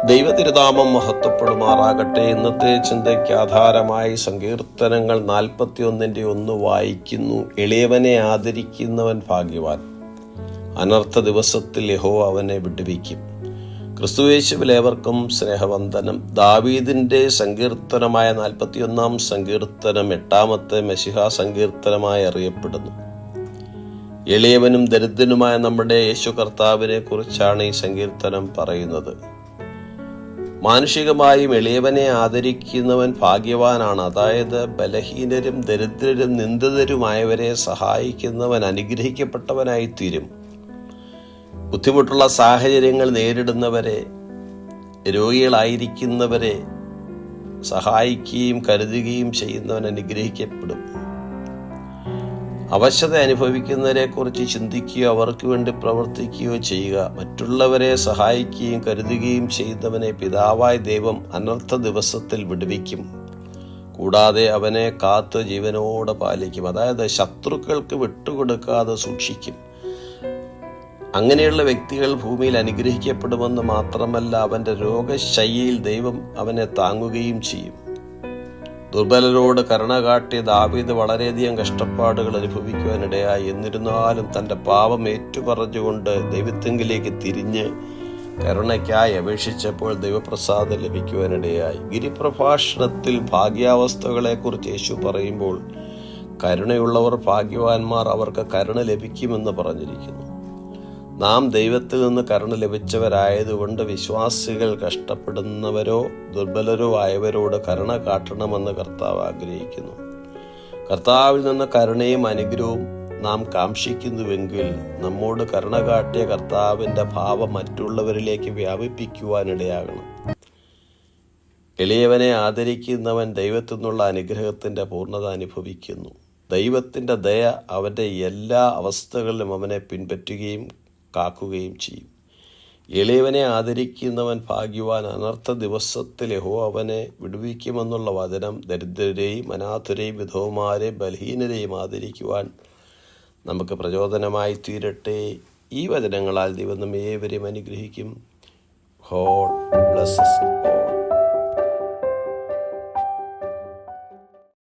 ദൈവതിരുനാമം മഹത്വപ്പെടുമാറാകട്ടെ. ഇന്നത്തെ ചിന്തയ്ക്ക് ആധാരമായി സങ്കീർത്തനങ്ങൾ 41:1 വായിക്കുന്നു. എളിയവനെ ആദരിക്കുന്നവൻ ഭാഗ്യവാൻ, അനർത്ഥ ദിവസത്തിൽ യഹോവ അവനെ വിടുവിക്കും. ക്രിസ്തുയേശുവിൽ ഏവർക്കും സ്നേഹവന്ദനം. ദാവീദിന്റെ സങ്കീർത്തനമായ 41-ാം സങ്കീർത്തനം 8-ാമത്തെ മെശിഹാ സങ്കീർത്തനമായി അറിയപ്പെടുന്നു. എളിയവനും ദരിദ്രനുമായ നമ്മുടെ യേശു കർത്താവിനെ കുറിച്ചാണ് ഈ സങ്കീർത്തനം പറയുന്നത്. മാനുഷികമായും എളിയവനെ ആദരിക്കുന്നവൻ ഭാഗ്യവാനാണ്. അതായത് ബലഹീനരും ദരിദ്രരും നിന്ദിതരുമായവരെ സഹായിക്കുന്നവൻ അനുഗ്രഹിക്കപ്പെട്ടവനായിത്തീരും. ബുദ്ധിമുട്ടുള്ള സാഹചര്യങ്ങൾ നേരിടുന്നവരെ, രോഗികളായിരിക്കുന്നവരെ സഹായിക്കുകയും കരുതുകയും ചെയ്യുന്നവൻ അനുഗ്രഹിക്കപ്പെടും. അവശത അനുഭവിക്കുന്നവരെ കുറിച്ച് ചിന്തിക്കുകയോ അവർക്ക് വേണ്ടി പ്രവർത്തിക്കുകയോ ചെയ്യുക. മറ്റുള്ളവരെ സഹായിക്കുകയും കരുതുകയും ചെയ്യുന്നവനെ പിതാവായ ദൈവം അനർത്ഥ ദിവസത്തിൽ വിടുവിക്കും. കൂടാതെ അവനെ കാത്ത് ജീവനോടെ പാലിക്കും. അതായത് ശത്രുക്കൾക്ക് വിട്ടുകൊടുക്കാതെ സൂക്ഷിക്കും. അങ്ങനെയുള്ള വ്യക്തികൾ ഭൂമിയിൽ അനുഗ്രഹിക്കപ്പെടുമെന്ന് മാത്രമല്ല, അവൻ്റെ രോഗശയ്യയിൽ ദൈവം അവനെ താങ്ങുകയും ചെയ്യും. ദുർബലരോട് കരുണ കാട്ടിയ ദാവീദ് വളരെയധികം കഷ്ടപ്പാടുകൾ അനുഭവിക്കുവാനിടയായി. എന്നിരുന്നാലും തൻ്റെ പാപം ഏറ്റുപറഞ്ഞുകൊണ്ട് ദൈവത്വത്തിലേക്ക് തിരിഞ്ഞ് കരുണയ്ക്കായി അപേക്ഷിച്ചപ്പോൾ ദൈവപ്രസാദം ലഭിക്കുവാനിടയായി. ഗിരിപ്രഭാഷണത്തിൽ ഭാഗ്യാവസ്ഥകളെക്കുറിച്ച് യേശു പറയുമ്പോൾ കരുണയുള്ളവർ ഭാഗ്യവാന്മാർ, അവർക്ക് കരുണ ലഭിക്കുമെന്ന് പറഞ്ഞിരിക്കുന്നു. നാം ദൈവത്തിൽ നിന്ന് കരുണ ലഭിച്ചവരായതുകൊണ്ട് വിശ്വാസികൾ കഷ്ടപ്പെടുന്നവരോ ദുർബലരോ ആയവരോട് കരുണ കാട്ടണമെന്ന് കർത്താവ് ആഗ്രഹിക്കുന്നു. കർത്താവിൽ നിന്ന് കരുണയും അനുഗ്രഹവും നാം കാംക്ഷിക്കുന്നുവെങ്കിൽ നമ്മോട് കരുണ കാട്ടിയ കർത്താവിൻ്റെ ഭാവം മറ്റുള്ളവരിലേക്ക് വ്യാപിപ്പിക്കുവാനിടയാകണം. എളിയവനെ ആദരിക്കുന്നവൻ ദൈവത്തിൽ നിന്നുള്ള അനുഗ്രഹത്തിൻ്റെ പൂർണ്ണത അനുഭവിക്കുന്നു. ദൈവത്തിൻ്റെ ദയ അവൻ്റെ എല്ലാ അവസ്ഥകളിലും അവനെ പിൻപറ്റുകയും കാക്കുകയും ചെയ്യും. എളിയവനെ ആദരിക്കുന്നവൻ ഭാഗ്യവാൻ, അനർത്ഥ ദിവസത്തിൽ യഹോവ അവനെ വിടുവിക്കുമെന്നുള്ള വചനം ദരിദ്രരെയും അനാഥരെയും വിധവമാരെയും ബലഹീനരെയും ആദരിക്കുവാൻ നമുക്ക് പ്രചോദനമായി തീരട്ടെ. ഈ വചനങ്ങളാൽ ദൈവം നമ്മെ ഏവരെയും അനുഗ്രഹിക്കും. God bless us all.